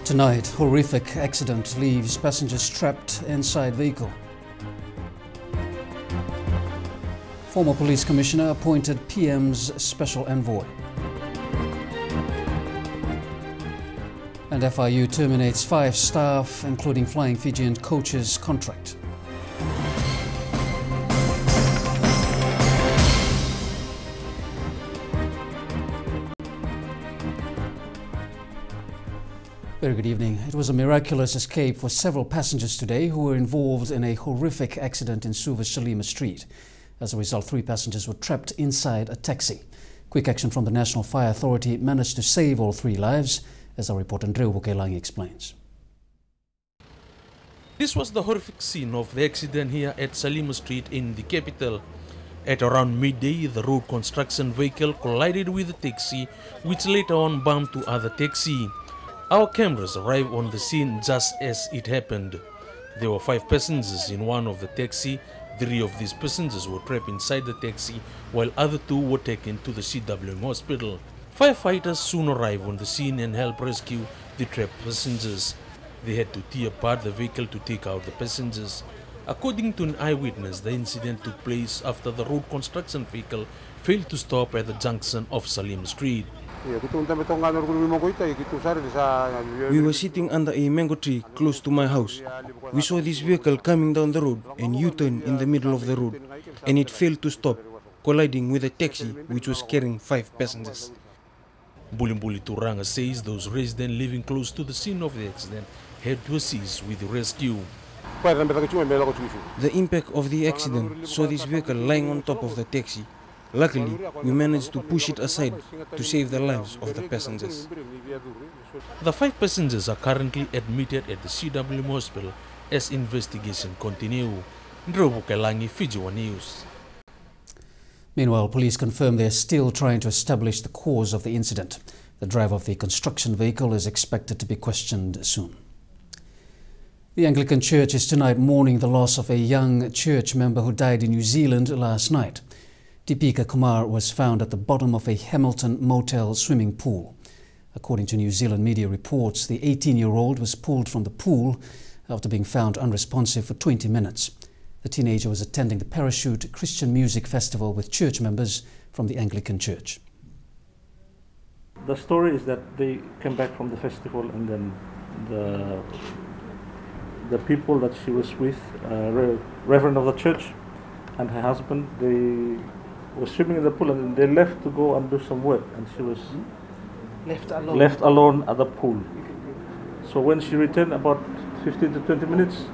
Tonight, horrific accident leaves passengers trapped inside vehicle. Former police commissioner appointed PM's special envoy. And FIU terminates 5 staff, including flying Fijian coaches' contract. Very good evening. It was a miraculous escape for several passengers today who were involved in a horrific accident in Suva Shalima Street. As a result, 3 passengers were trapped inside a taxi. Quick action from the National Fire Authority managed to save all 3 lives, as our reporter Andreu Bukelangi explains. This was the horrific scene of the accident here at Shalima Street in the capital. At around midday, the road construction vehicle collided with the taxi, which later on bumped to other taxi. Our cameras arrived on the scene just as it happened. There were 5 passengers in one of the taxi. 3 of these passengers were trapped inside the taxi, while other 2 were taken to the CWM hospital. Firefighters soon arrived on the scene and helped rescue the trapped passengers. They had to tear apart the vehicle to take out the passengers. According to an eyewitness, the incident took place after the road construction vehicle failed to stop at the junction of Shalima Street. We were sitting under a mango tree close to my house. We saw this vehicle coming down the road and U-turn in the middle of the road, and it failed to stop, colliding with a taxi which was carrying 5 passengers. Bulletin Turanga says those residents living close to the scene of the accident had to assist with the rescue. The impact of the accident saw this vehicle lying on top of the taxi. Luckily, we managed to push it aside to save the lives of the passengers. The 5 passengers are currently admitted at the CWM hospital as investigation continues. Andreu Bukelangi, Fiji One News. Meanwhile, police confirm they are still trying to establish the cause of the incident. The driver of the construction vehicle is expected to be questioned soon. The Anglican Church is tonight mourning the loss of a young church member who died in New Zealand last night. Deepika Kumar was found at the bottom of a Hamilton motel swimming pool. According to New Zealand media reports, the 18-year-old was pulled from the pool after being found unresponsive for 20 minutes. The teenager was attending the Parachute Christian Music Festival with church members from the Anglican Church. The story is that they came back from the festival, and then the people that she was with, Reverend of the church and her husband, they were swimming in the pool, and they left to go and do some work, and she was left alone at the pool. So when she returned about 15 to 20 minutes,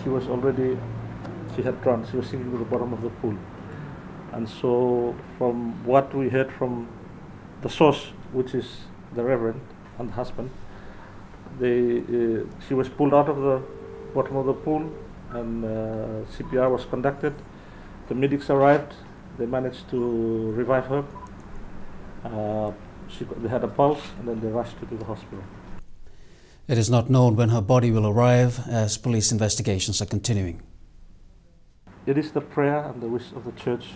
she had drowned. She was sinking to the bottom of the pool. And so from what we heard from the source, which is the Reverend and the husband, she was pulled out of the bottom of the pool, and CPR was conducted. The medics arrived. They managed to revive her. They had a pulse, and then they rushed her to the hospital. It is not known when her body will arrive, as police investigations are continuing. It is the prayer and the wish of the church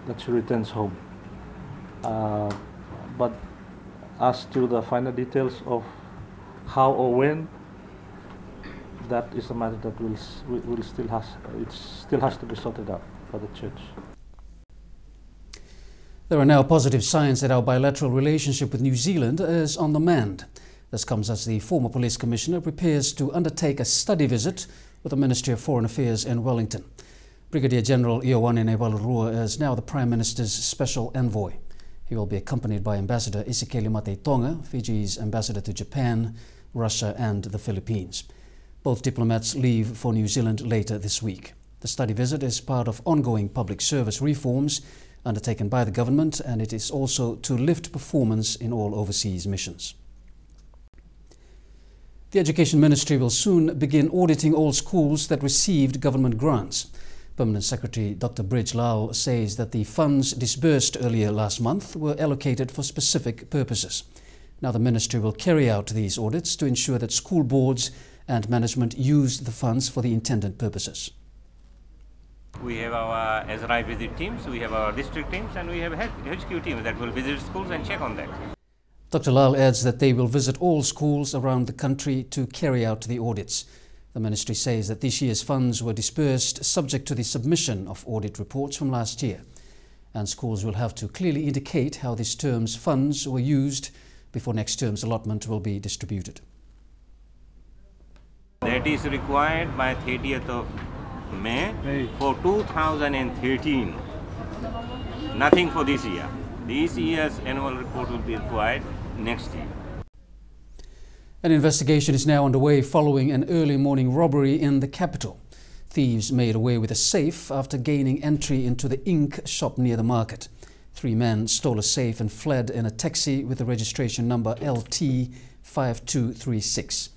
that she returns home. But as to the final details of how or when, that is a matter that still has to be sorted out by the church. There are now positive signs that our bilateral relationship with New Zealand is on the mend. This comes as the former police commissioner prepares to undertake a study visit with the Ministry of Foreign Affairs in Wellington. Brigadier General Ioane Nebalurua is now the Prime Minister's special envoy. He will be accompanied by Ambassador Isikeli Mateitonga, Fiji's ambassador to Japan, Russia and the Philippines. Both diplomats leave for New Zealand later this week. The study visit is part of ongoing public service reforms undertaken by the government, and it is also to lift performance in all overseas missions. The Education Ministry will soon begin auditing all schools that received government grants. Permanent Secretary Dr. Bridge Lal says that the funds disbursed earlier last month were allocated for specific purposes. Now the ministry will carry out these audits to ensure that school boards and management use the funds for the intended purposes. We have our SRI visit teams, we have our district teams, and we have HQ teams that will visit schools and check on that. Dr. Lal adds that they will visit all schools around the country to carry out the audits. The ministry says that this year's funds were dispersed subject to the submission of audit reports from last year, and schools will have to clearly indicate how this term's funds were used before next term's allotment will be distributed. That is required by 30th of May for 2013. Nothing for this year. This year's annual report will be required next year. An investigation is now underway following an early morning robbery in the capital. Thieves made away with a safe after gaining entry into the ink shop near the market. 3 men stole a safe and fled in a taxi with the registration number LT5236.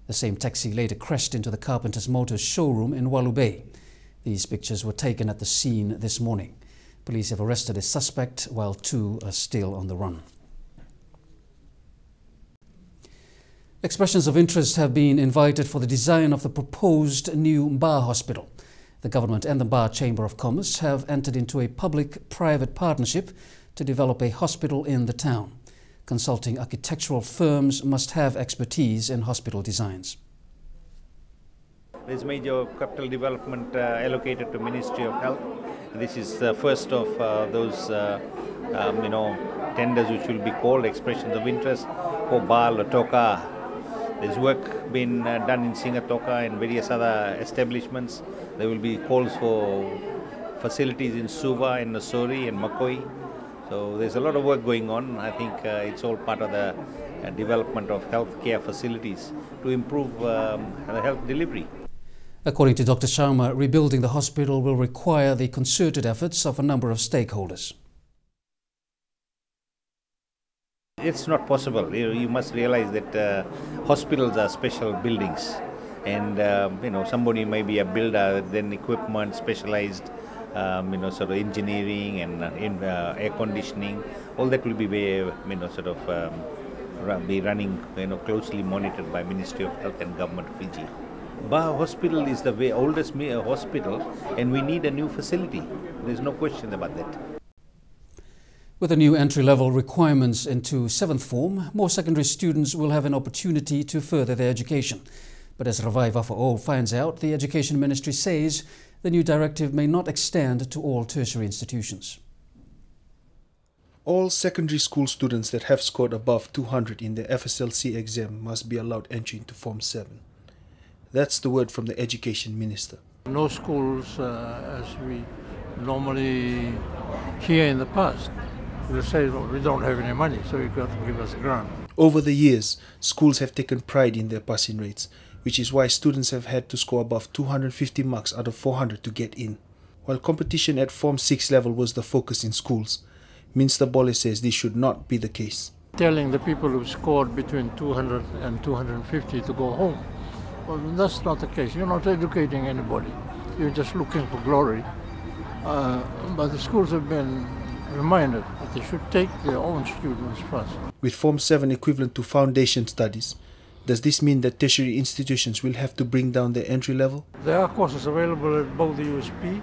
The same taxi later crashed into the Carpenter's Motors showroom in Wallu Bay. These pictures were taken at the scene this morning. Police have arrested a suspect while 2 are still on the run. Expressions of interest have been invited for the design of the proposed new Mba hospital. The government and the Mba Chamber of Commerce have entered into a public-private partnership to develop a hospital in the town. Consulting architectural firms must have expertise in hospital designs. There's major capital development allocated to Ministry of Health. This is the first of those tenders which will be called expressions of interest for Ba Lotoka. There's work being done in Singatoka and various other establishments. There will be calls for facilities in Suva and Nosori and Makoi. So there's a lot of work going on. I think it's all part of the development of healthcare facilities to improve the health delivery. According to Dr. Sharma, rebuilding the hospital will require the concerted efforts of a number of stakeholders. It's not possible. You must realize that hospitals are special buildings, and somebody may be a builder, then equipment, specialized, sort of engineering and air conditioning. All that will be be running, closely monitored by Ministry of Health and Government of Fiji. Ba Hospital is the oldest hospital, and we need a new facility. There's no question about that. With the new entry-level requirements into 7th form, more secondary students will have an opportunity to further their education. But as Ravaiva for All finds out, the Education Ministry says the new directive may not extend to all tertiary institutions. All secondary school students that have scored above 200 in the FSLC exam must be allowed entry into Form 7. That's the word from the Education Minister. No schools, as we normally hear in the past, will say, well, we don't have any money, so you've got to give us a grant. Over the years, schools have taken pride in their passing rates, which is why students have had to score above 250 marks out of 400 to get in. While competition at Form 6 level was the focus in schools, Minister Bole says this should not be the case. Telling the people who scored between 200 and 250 to go home, well, that's not the case. You're not educating anybody. You're just looking for glory. But the schools have been reminded that they should take their own students first. With Form 7 equivalent to foundation studies, does this mean that tertiary institutions will have to bring down their entry level? There are courses available at both the USP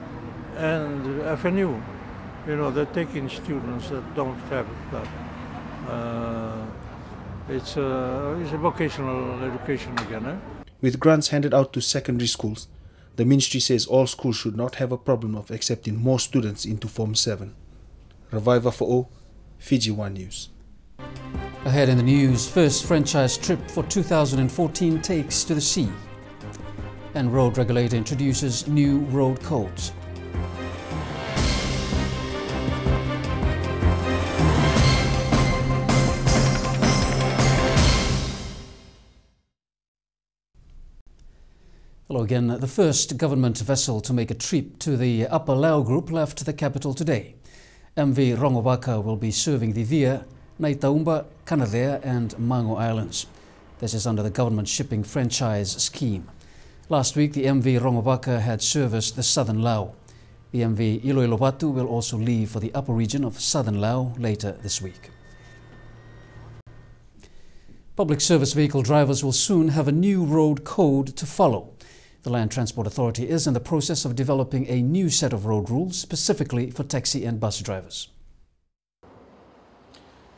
and the FNU. They're taking students that don't have that. It's a vocational education again. Eh? With grants handed out to secondary schools, the ministry says all schools should not have a problem of accepting more students into Form 7. Ravaiva for O, Fiji One News. Ahead in the news, first franchise trip for 2014 takes to the sea. And road regulator introduces new road codes. Hello again. The first government vessel to make a trip to the Upper Lao Group left the capital today. MV Rongobaka will be serving the Via, Naitaumba, Kanadea and Mango Islands. This is under the government shipping franchise scheme. Last week, the MV Rongobaka had serviced the southern Lao. The MV Iloilo Batu will also leave for the upper region of southern Lao later this week. Public service vehicle drivers will soon have a new road code to follow. The Land Transport Authority is in the process of developing a new set of road rules specifically for taxi and bus drivers.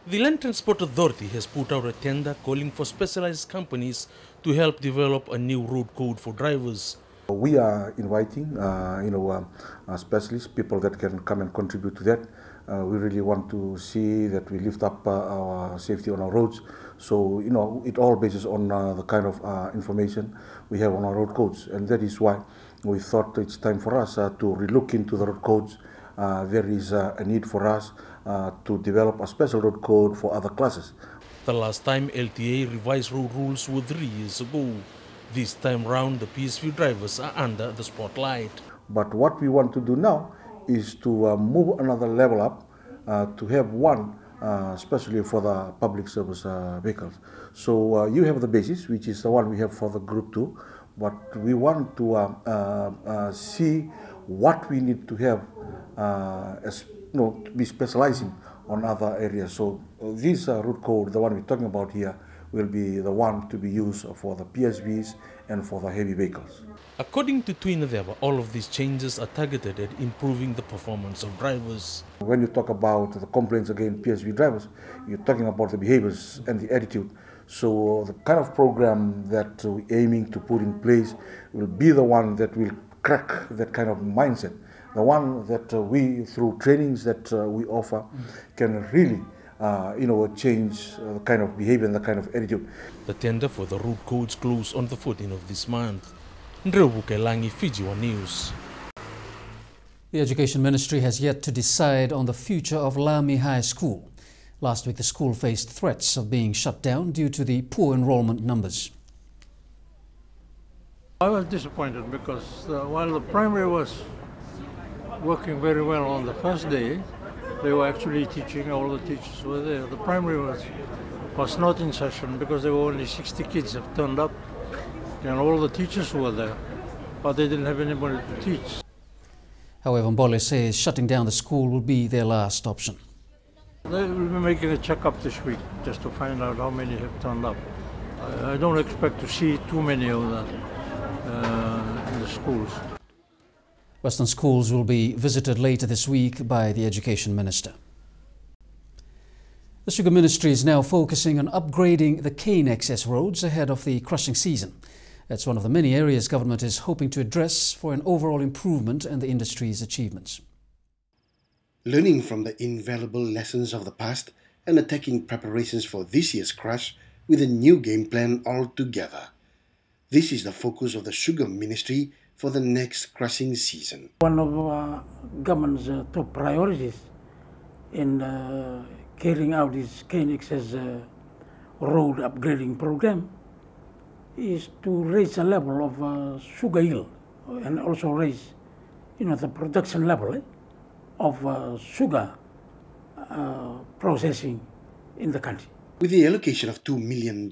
The Land Transport Authority has put out a tender calling for specialized companies to help develop a new road code for drivers. We are inviting, specialists, people that can come and contribute to that. We really want to see that we lift up our safety on our roads. So, it all bases on the kind of information we have on our road codes. And that is why we thought it's time for us to relook into the road codes. There is a need for us to develop a special road code for other classes. The last time LTA revised road rules was 3 years ago. This time round, the PSV drivers are under the spotlight. But what we want to do now is to move another level up, to have one, especially for the public service vehicles. So you have the basis, which is the one we have for the Group 2, but we want to see what we need to have, to be specializing on other areas. So this route code, the one we're talking about here, will be the one to be used for the PSVs and for the heavy vehicles. According to Twinadeva, all of these changes are targeted at improving the performance of drivers. When you talk about the complaints against PSV drivers, you're talking about the behaviors and the attitude. So the kind of program that we're aiming to put in place will be the one that will crack that kind of mindset. The one that we, through trainings that we offer, can really change the kind of behavior and the kind of attitude. The tender for the route codes closed on the 14th of this month. Ndrebukelangi, Fiji One News. The Education Ministry has yet to decide on the future of Lami High School. Last week, the school faced threats of being shut down due to the poor enrollment numbers. I was disappointed because while the primary was working very well on the first day, they were actually teaching, all the teachers were there. The primary was not in session because there were only 60 kids have turned up and all the teachers were there, but they didn't have anybody to teach. However, Mbole says shutting down the school will be their last option. They will be making a check-up this week just to find out how many have turned up. I don't expect to see too many of them in the schools. Western schools will be visited later this week by the Education Minister. The Sugar Ministry is now focusing on upgrading the cane access roads ahead of the crushing season. That's one of the many areas government is hoping to address for an overall improvement in the industry's achievements. Learning from the invaluable lessons of the past and attacking preparations for this year's crush with a new game plan altogether. This is the focus of the Sugar Ministry for the next crushing season. One of our government's top priorities in carrying out this cane access road upgrading program is to raise the level of sugar yield and also raise, the production level of sugar processing in the country. With the allocation of $2 million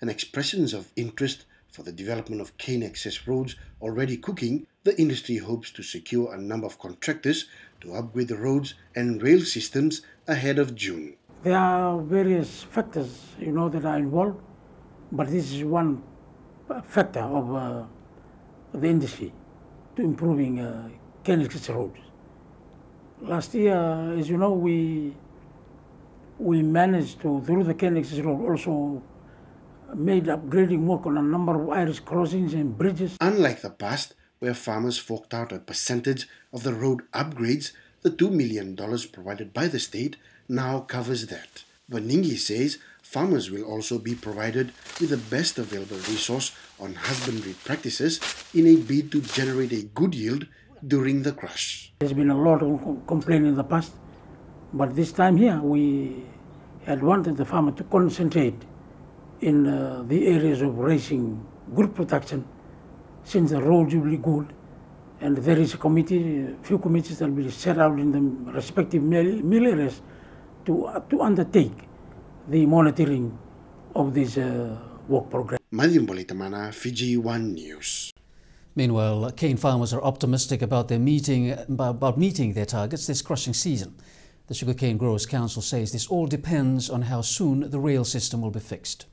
and expressions of interest for the development of cane access roads already cooking, the industry hopes to secure a number of contractors to upgrade the roads and rail systems ahead of June. There are various factors, that are involved, but this is one factor of the industry to improving cane access roads. Last year, as you know, we managed to, through the cane access road, also made upgrading work on a number of Irish crossings and bridges. Unlike the past, where farmers forked out a percentage of the road upgrades, the $2 million provided by the state now covers that. Vaningi says farmers will also be provided with the best available resource on husbandry practices in a bid to generate a good yield during the crush. There's been a lot of complaint in the past, but this time here we had wanted the farmer to concentrate in the areas of raising good production, since the roads will be good, and there is a committee, few committees that will be set out in the respective mill areas to undertake the monitoring of this work program. Bulletin, Fiji One News. Meanwhile, cane farmers are optimistic about meeting their targets this crushing season. The Sugarcane Growers Council says this all depends on how soon the rail system will be fixed.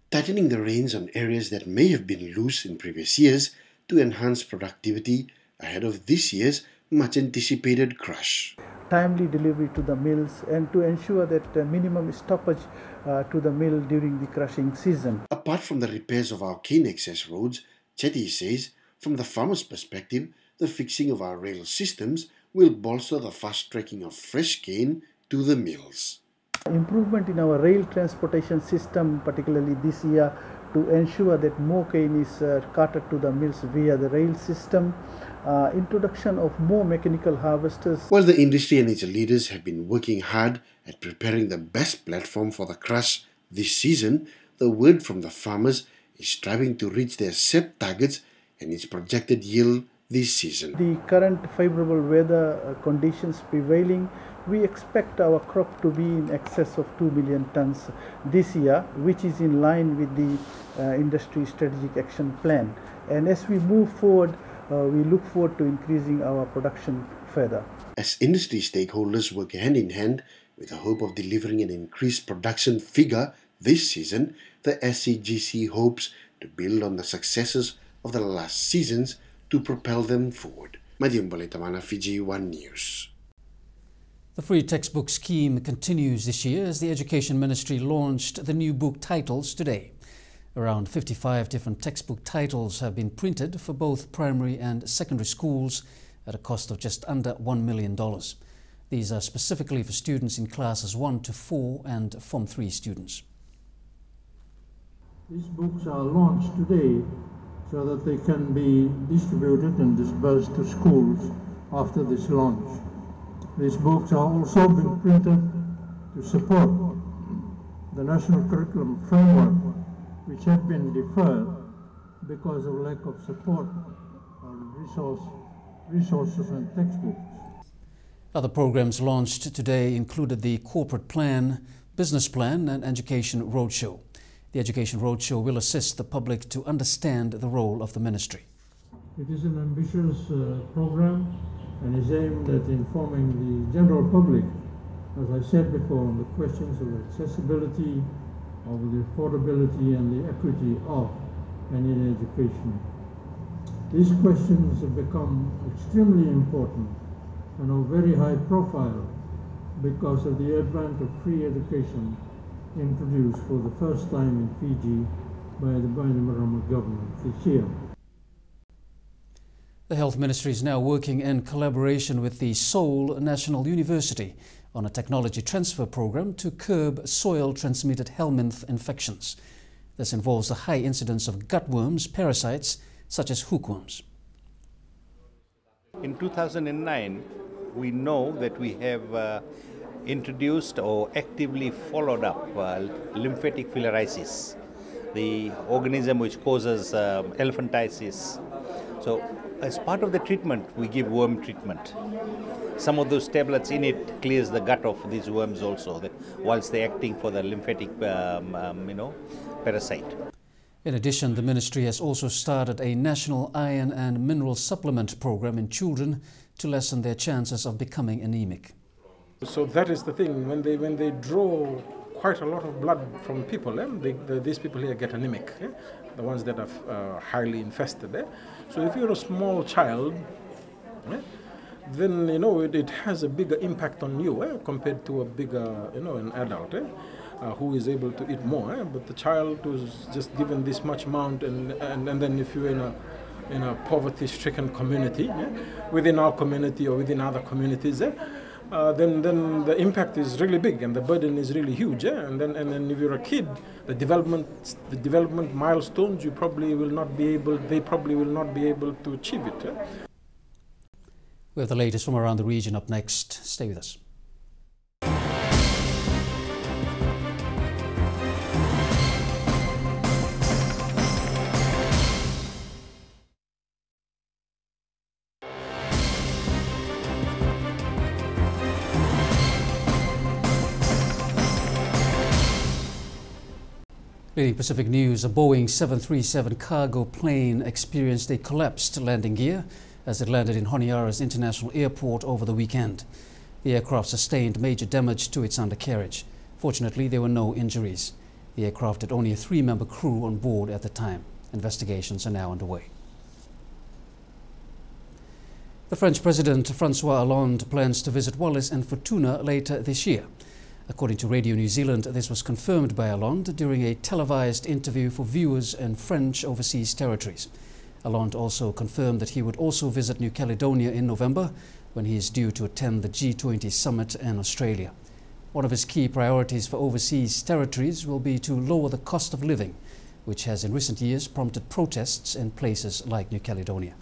Tightening the reins on areas that may have been loose in previous years to enhance productivity ahead of this year's much anticipated crush. Timely delivery to the mills and to ensure that minimum stoppage to the mill during the crushing season. Apart from the repairs of our cane access roads, Chetty says, from the farmer's perspective, the fixing of our rail systems will bolster the fast tracking of fresh cane to the mills. Improvement in our rail transportation system, particularly this year, to ensure that more cane is carted to the mills via the rail system. Introduction of more mechanical harvesters. While the industry and its leaders have been working hard at preparing the best platform for the crush this season, the word from the farmers is striving to reach their set targets and its projected yield this season. The current favorable weather conditions prevailing, we expect our crop to be in excess of 2 million tons this year, which is in line with the industry strategic action plan. And as we move forward, we look forward to increasing our production further. As industry stakeholders work hand in hand with the hope of delivering an increased production figure this season, the SCGC hopes to build on the successes of the last seasons to propel them forward. Bulletin, Fiji One News. The free textbook scheme continues this year as the Education Ministry launched the new book titles today. Around 55 different textbook titles have been printed for both primary and secondary schools at a cost of just under $1 million. These are specifically for students in classes 1 to 4 and Form 3 students. These books are launched today so that they can be distributed and disbursed to schools after this launch. These books are also being printed to support the National Curriculum Framework, which had been deferred because of lack of support on resources and textbooks. Other programs launched today included the Corporate Plan, Business Plan and Education Roadshow. The Education Roadshow will assist the public to understand the role of the ministry. It is an ambitious program and is aimed at informing the general public, as I said before, on the questions of accessibility, of the affordability and the equity of and in education. These questions have become extremely important and of very high profile because of the advent of free education introduced for the first time in Fiji by the Bainimarama government this year. The Health Ministry is now working in collaboration with the Seoul National University on a technology transfer program to curb soil-transmitted helminth infections. This involves the high incidence of gutworms, parasites such as hookworms. In 2009, we know that we have introduced or actively followed up lymphatic filariasis, the organism which causes elephantiasis. So, as part of the treatment, we give worm treatment. Some of those tablets in it clears the gut of these worms also, whilst they're acting for the lymphatic, parasite. In addition, the ministry has also started a national iron and mineral supplement program in children to lessen their chances of becoming anemic. So that is the thing, when they draw quite a lot of blood from people, these people here get anemic, the ones that are highly infested. So if you're a small child, then it has a bigger impact on you compared to a bigger, an adult who is able to eat more. But the child who's just given this much amount, and then if you're in a poverty-stricken community, within our community or within other communities, then the impact is really big and the burden is really huge. And then if you're a kid, the development milestones they probably will not be able to achieve it. We have the latest from around the region up next. Stay with us. Leading Pacific News, a Boeing 737 cargo plane experienced a collapsed landing gear as it landed in Honiara's International Airport over the weekend. The aircraft sustained major damage to its undercarriage. Fortunately, there were no injuries. The aircraft had only a 3-member crew on board at the time. Investigations are now underway. The French President Francois Hollande plans to visit Wallis and Futuna later this year. According to Radio New Zealand, this was confirmed by Hollande during a televised interview for viewers in French overseas territories. Hollande also confirmed that he would also visit New Caledonia in November, when he is due to attend the G20 summit in Australia. One of his key priorities for overseas territories will be to lower the cost of living, which has in recent years prompted protests in places like New Caledonia.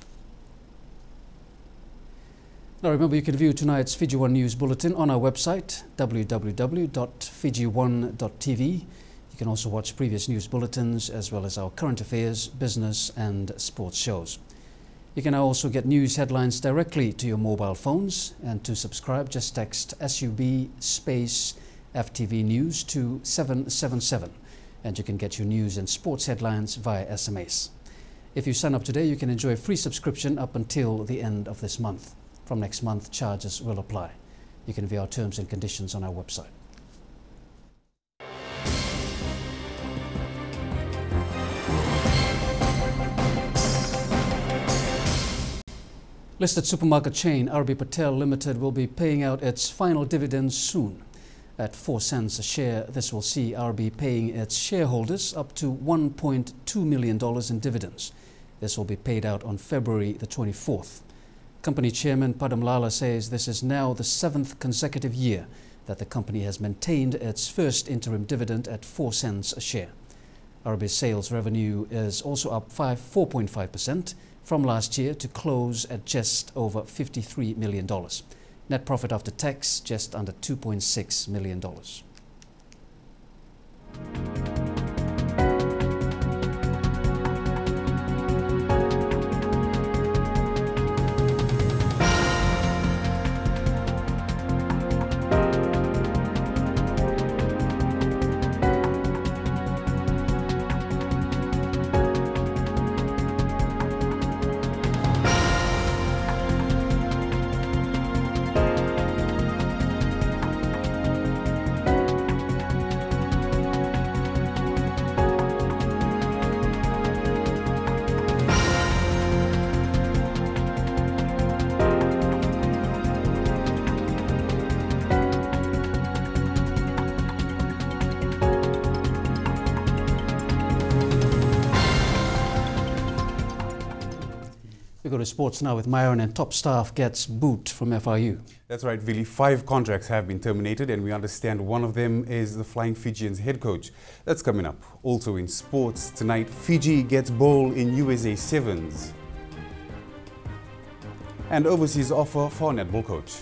Now remember, you can view tonight's Fiji One News Bulletin on our website, www.fijione.tv. You can also watch previous news bulletins as well as our current affairs, business and sports shows. You can now also get news headlines directly to your mobile phones, and to subscribe just text SUB space FTV News to 777 and you can get your news and sports headlines via SMS. If you sign up today, you can enjoy a free subscription up until the end of this month. From next month, charges will apply. You can view our terms and conditions on our website. Listed supermarket chain RB Patel Limited will be paying out its final dividends soon. At 4 cents a share, this will see RB paying its shareholders up to $1.2 million in dividends. This will be paid out on February the 24th. Company Chairman Padam Lala says this is now the 7th consecutive year that the company has maintained its first interim dividend at 4 cents a share. RB's sales revenue is also up 4.5% from last year to close at just over $53 million. Net profit after tax just under $2.6 million. We go to sports now with Myron, and top staff gets boot from FRU. That's right, Vili. 5 contracts have been terminated, and we understand one of them is the Flying Fijians head coach. That's coming up. Also in sports tonight, Fiji gets bowl in USA Sevens. And overseas offer for netball coach.